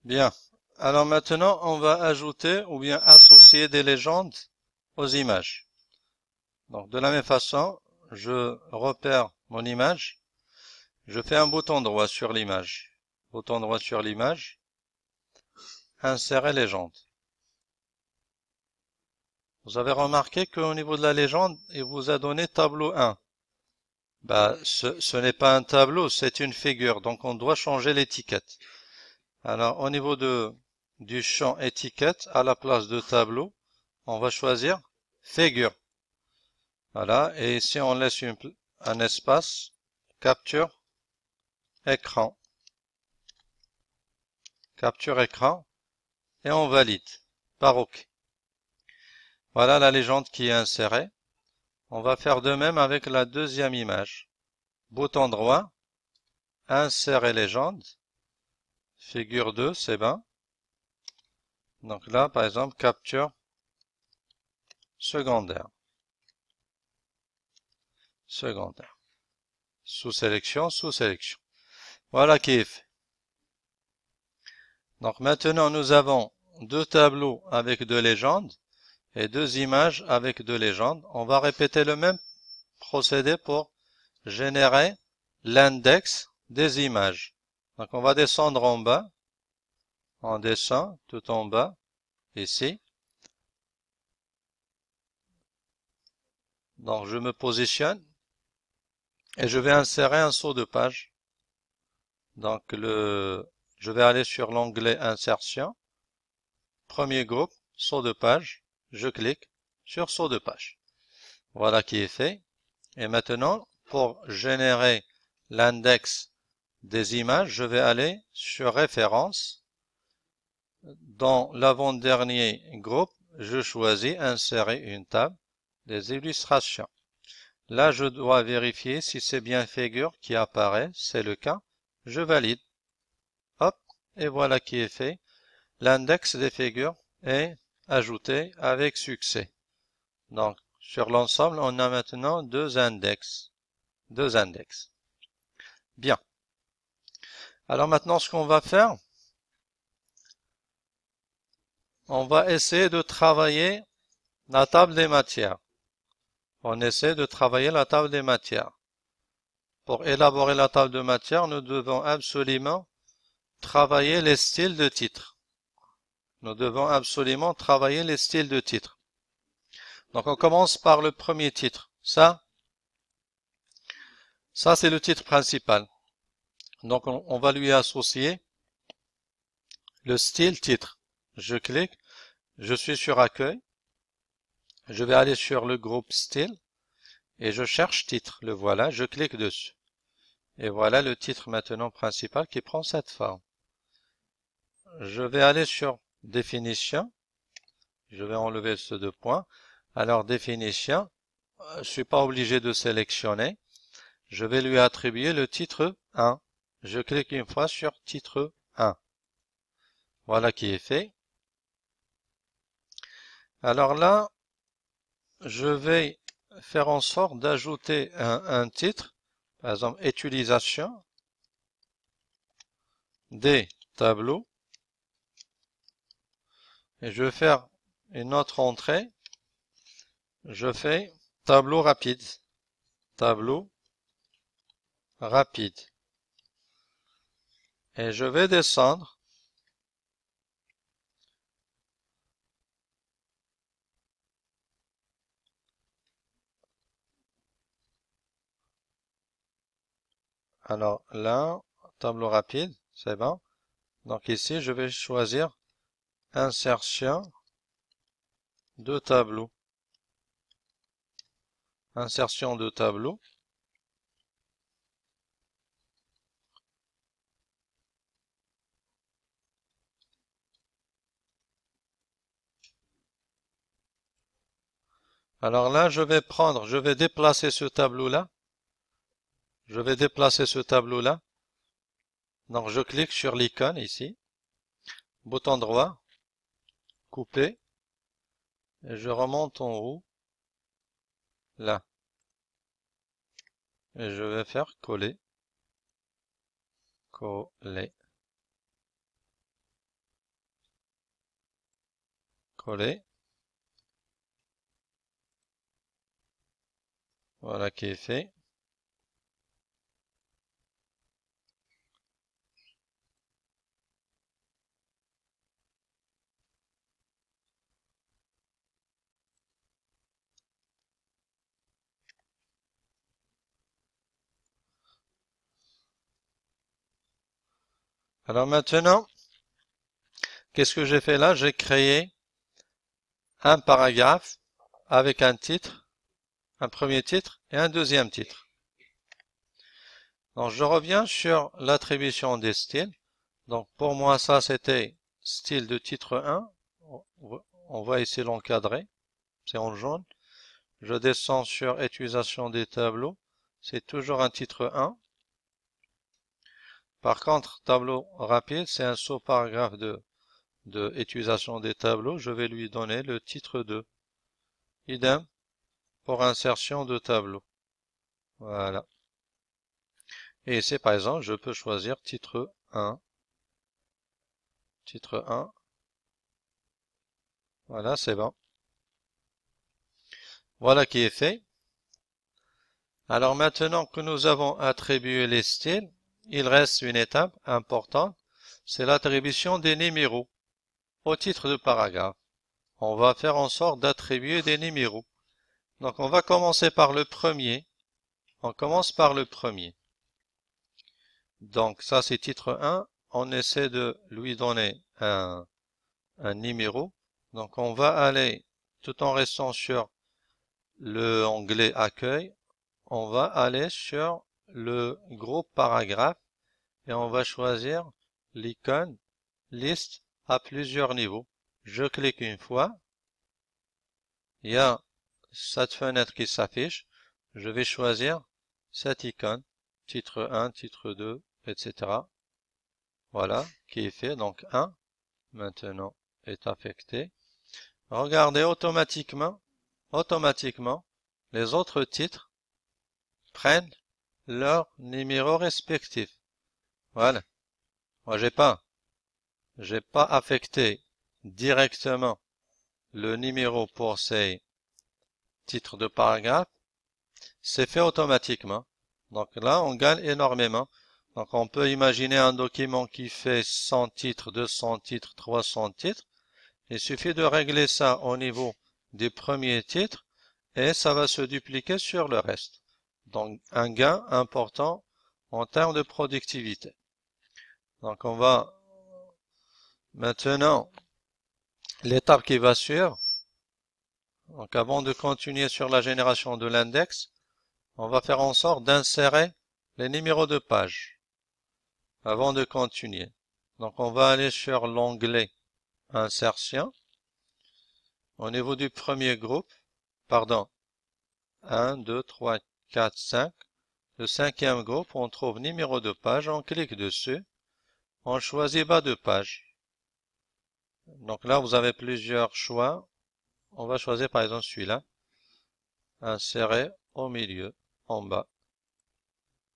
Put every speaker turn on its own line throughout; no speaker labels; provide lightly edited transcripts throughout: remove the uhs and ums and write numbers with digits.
Bien. Alors maintenant, on va ajouter ou bien associer des légendes aux images. Donc de la même façon, je repère mon image, je fais un bouton droit sur l'image. Bouton droit sur l'image, insérer légende. Vous avez remarqué qu'au niveau de la légende, il vous a donné tableau 1. Ce n'est pas un tableau, c'est une figure, donc on doit changer l'étiquette. Alors au niveau du champ étiquette, à la place de tableau, on va choisir figure. Voilà, et ici on laisse un espace, capture écran, capture écran, et on valide par OK. Voilà la légende qui est insérée. On va faire de même avec la deuxième image. Bouton droit, insérer légende, figure 2, c'est bon. Donc là, par exemple, capture secondaire, secondaire, sous-sélection, sous-sélection. Voilà qui est fait. Donc maintenant, nous avons deux tableaux avec deux légendes et deux images avec deux légendes. On va répéter le même procédé pour générer l'index des images. Donc on va descendre en bas. On descend tout en bas, ici. Donc je me positionne et je vais insérer un saut de page. Donc je vais aller sur l'onglet Insertion. Premier groupe, saut de page. Je clique sur saut de page. Voilà qui est fait. Et maintenant, pour générer l'index des images, je vais aller sur Références. Dans l'avant-dernier groupe, je choisis Insérer une table des illustrations. Là, je dois vérifier si c'est bien figure qui apparaît. C'est le cas. Je valide. Hop, et voilà qui est fait. L'index des figures est ajouté avec succès. Donc, sur l'ensemble, on a maintenant deux index. Deux index. Bien. Alors maintenant, ce qu'on va faire, on va essayer de travailler la table des matières. On essaie de travailler la table des matières. Pour élaborer la table de matière, nous devons absolument travailler les styles de titre. Nous devons absolument travailler les styles de titre. Donc on commence par le premier titre. Ça c'est le titre principal. Donc on va lui associer le style titre. Je clique, je suis sur accueil, je vais aller sur le groupe style et je cherche titre. Le voilà, je clique dessus. Et voilà le titre maintenant principal qui prend cette forme. Je vais aller sur définition. Je vais enlever ce deux points. Alors définition, je suis pas obligé de sélectionner. Je vais lui attribuer le titre 1. Je clique une fois sur titre 1. Voilà qui est fait. Alors là, je vais faire en sorte d'ajouter un titre, par exemple utilisation des tableaux. Et je vais faire une autre entrée. Je fais tableau rapide. Tableau rapide. Et je vais descendre. Alors là, tableau rapide, c'est bon. Donc ici, je vais choisir insertion de tableau. Insertion de tableau. Alors là, je vais déplacer ce tableau-là. Je vais déplacer ce tableau-là. Donc je clique sur l'icône ici. Bouton droit. Couper. Et je remonte en haut. Là. Et je vais faire coller. Coller. Coller. Voilà qui est fait. Alors maintenant, qu'est-ce que j'ai fait là? J'ai créé un paragraphe avec un titre, un premier titre et un deuxième titre. Donc je reviens sur l'attribution des styles. Donc pour moi ça c'était style de titre 1. On voit ici l'encadré, c'est en jaune. Je descends sur utilisation des tableaux, c'est toujours un titre 1. Par contre, tableau rapide, c'est un sous-paragraphe de utilisation des tableaux. Je vais lui donner le titre 2. Idem pour insertion de tableau. Voilà. Et ici, par exemple, je peux choisir titre 1. Titre 1. Voilà, c'est bon. Voilà qui est fait. Alors maintenant que nous avons attribué les styles, il reste une étape importante, c'est l'attribution des numéros au titre de paragraphe. On va faire en sorte d'attribuer des numéros. Donc on va commencer par le premier. On commence par le premier. Donc ça c'est titre 1. On essaie de lui donner un numéro. Donc on va aller, tout en restant sur le onglet accueil, on va aller sur le groupe paragraphe et on va choisir l'icône liste à plusieurs niveaux. Je clique une fois. Il y a cette fenêtre qui s'affiche. Je vais choisir cette icône, titre 1, titre 2, etc. Voilà, qui est fait. Donc 1, maintenant, est affecté. Regardez automatiquement, les autres titres prennent leur numéro respectif. Voilà. Moi, j'ai pas affecté directement le numéro pour ces titres de paragraphe. C'est fait automatiquement. Donc là, on gagne énormément. Donc on peut imaginer un document qui fait 100 titres, 200 titres, 300 titres. Il suffit de régler ça au niveau des premiers titres et ça va se dupliquer sur le reste. Donc un gain important en termes de productivité. Donc on va maintenant l'étape qui va suivre. Donc avant de continuer sur la génération de l'index, on va faire en sorte d'insérer les numéros de page avant de continuer. Donc on va aller sur l'onglet insertion. Au niveau du premier groupe, 1, 2, 3, 4, 5. Le cinquième groupe, on trouve numéro de page, on clique dessus, on choisit bas de page. Donc là, vous avez plusieurs choix. On va choisir par exemple celui-là. Insérer au milieu, en bas.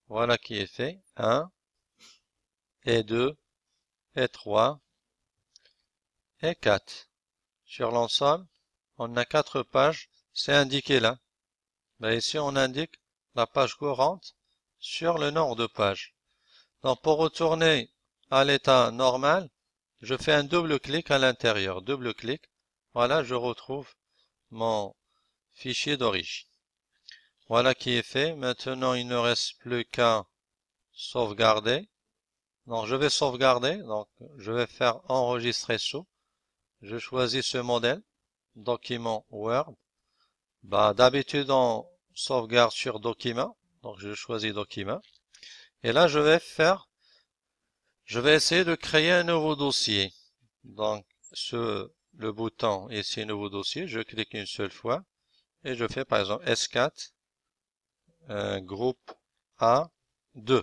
Voilà qui est fait. 1, et 2, et 3, et 4. Sur l'ensemble, on a 4 pages. C'est indiqué là. Ben ici, on indique la page courante sur le nombre de pages. Donc pour retourner à l'état normal, je fais un double clic à l'intérieur. Double clic. Voilà, je retrouve mon fichier d'origine. Voilà qui est fait. Maintenant, il ne reste plus qu'à sauvegarder. Donc je vais sauvegarder. Donc je vais faire enregistrer sous. Je choisis ce modèle. Document Word. Bah, d'habitude, on sauvegarde sur document. Donc je choisis document. Et là, je vais essayer de créer un nouveau dossier. Donc, le bouton ici, nouveau dossier, je clique une seule fois et je fais par exemple S4, groupe A2.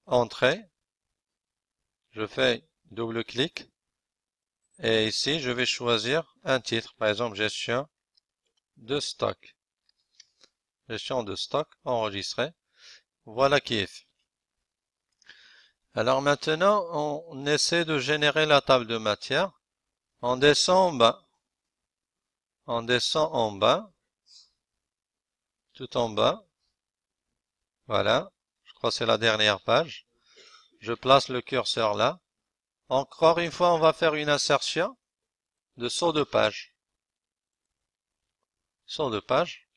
Entrée, je fais double clic et ici, je vais choisir un titre, par exemple gestion de stock. Gestion de stock, enregistré. Voilà qui est fait. Alors maintenant, on essaie de générer la table de matière. On descend en bas. On descend en bas, tout en bas. Voilà, je crois que c'est la dernière page. Je place le curseur là. Encore une fois, on va faire une insertion de saut de page. Saut de page.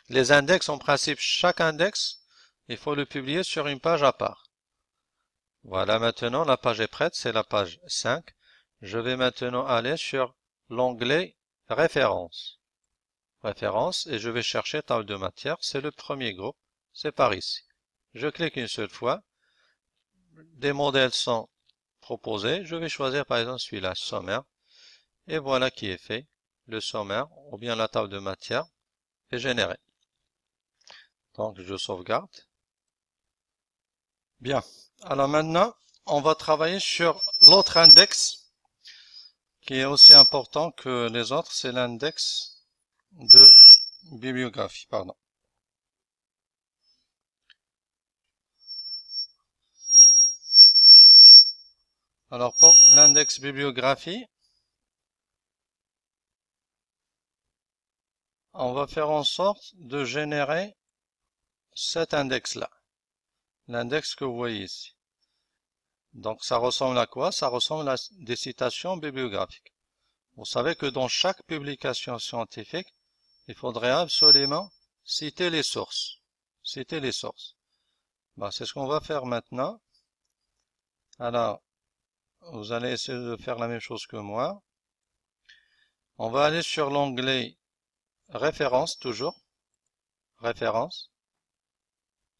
Les index, en principe, chaque index, il faut le publier sur une page à part. Voilà, maintenant la page est prête, c'est la page 5. Je vais maintenant aller sur l'onglet Références. Références, et je vais chercher table de matière, c'est le premier groupe, c'est par ici. Je clique une seule fois. Des modèles sont proposés. Je vais choisir par exemple celui-là, sommaire. Et voilà qui est fait. Le sommaire, ou bien la table de matière, est générée. Donc je sauvegarde. Bien. Alors maintenant, on va travailler sur l'autre index, qui est aussi important que les autres, c'est l'index de bibliographie, pardon. Alors pour l'index bibliographie, on va faire en sorte de générer cet index-là. L'index que vous voyez ici. Donc ça ressemble à quoi? Ça ressemble à des citations bibliographiques. Vous savez que dans chaque publication scientifique, il faudrait absolument citer les sources. Citer les sources. Ben, c'est ce qu'on va faire maintenant. Alors, vous allez essayer de faire la même chose que moi. On va aller sur l'onglet Références, toujours. Références.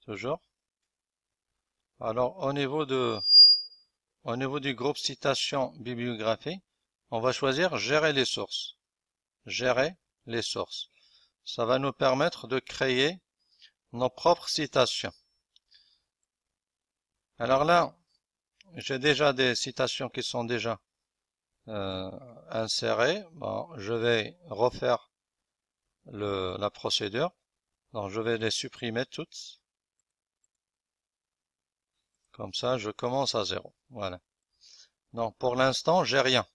Toujours. Alors, au niveau du groupe citation bibliographie, on va choisir Gérer les sources. Gérer les sources. Ça va nous permettre de créer nos propres citations. Alors là, j'ai déjà des citations qui sont déjà insérées. Bon, je vais refaire la procédure. Donc, je vais les supprimer toutes. Comme ça, je commence à 0. Voilà. Donc, pour l'instant, j'ai rien.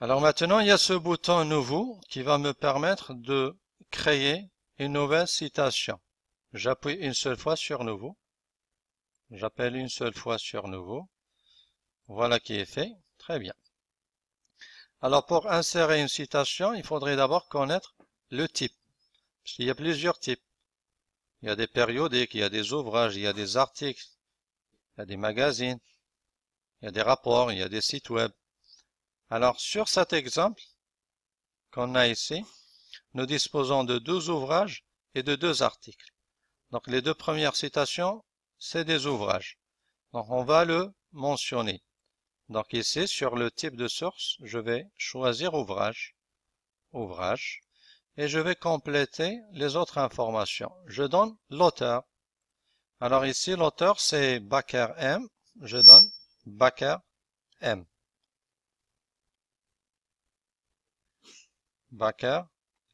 Alors maintenant, il y a ce bouton nouveau qui va me permettre de créer une nouvelle citation. J'appuie une seule fois sur nouveau. J'appelle une seule fois sur nouveau. Voilà qui est fait. Très bien. Alors pour insérer une citation, il faudrait d'abord connaître le type. Parce qu'il y a plusieurs types. Il y a des périodiques, il y a des ouvrages, il y a des articles, il y a des magazines, il y a des rapports, il y a des sites web. Alors sur cet exemple qu'on a ici, nous disposons de 2 ouvrages et de 2 articles. Donc les 2 premières citations, c'est des ouvrages. Donc on va le mentionner. Donc ici, sur le type de source, je vais choisir ouvrage, ouvrage, et je vais compléter les autres informations. Je donne l'auteur. Alors ici, l'auteur, c'est Baker M. Je donne Baker M. Baker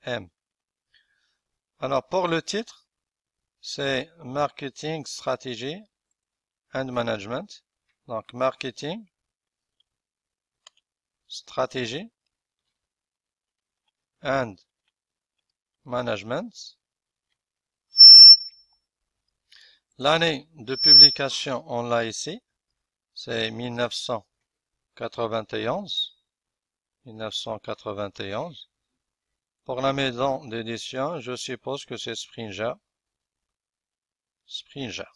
M. Alors pour le titre, c'est Marketing Strategy and Management. Donc Marketing Strategy and Management. L'année de publication, on l'a ici, c'est 1991. 1991. Pour la maison d'édition, je suppose que c'est Springer. Springer.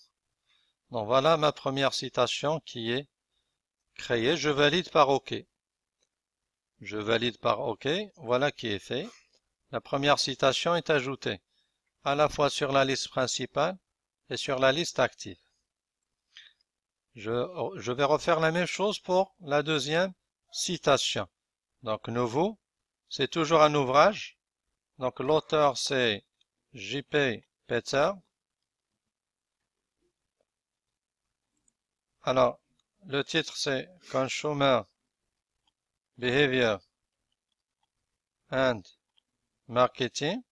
Donc voilà ma première citation qui est créée. Je valide par OK. Je valide par OK. Voilà qui est fait. La première citation est ajoutée à la fois sur la liste principale et sur la liste active. Je vais refaire la même chose pour la deuxième citation. Donc nouveau, c'est toujours un ouvrage. Donc l'auteur c'est J.P. Peter. Alors le titre c'est Consumer Behavior and Marketing.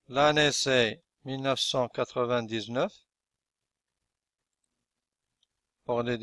L'année c'est 1999 pour les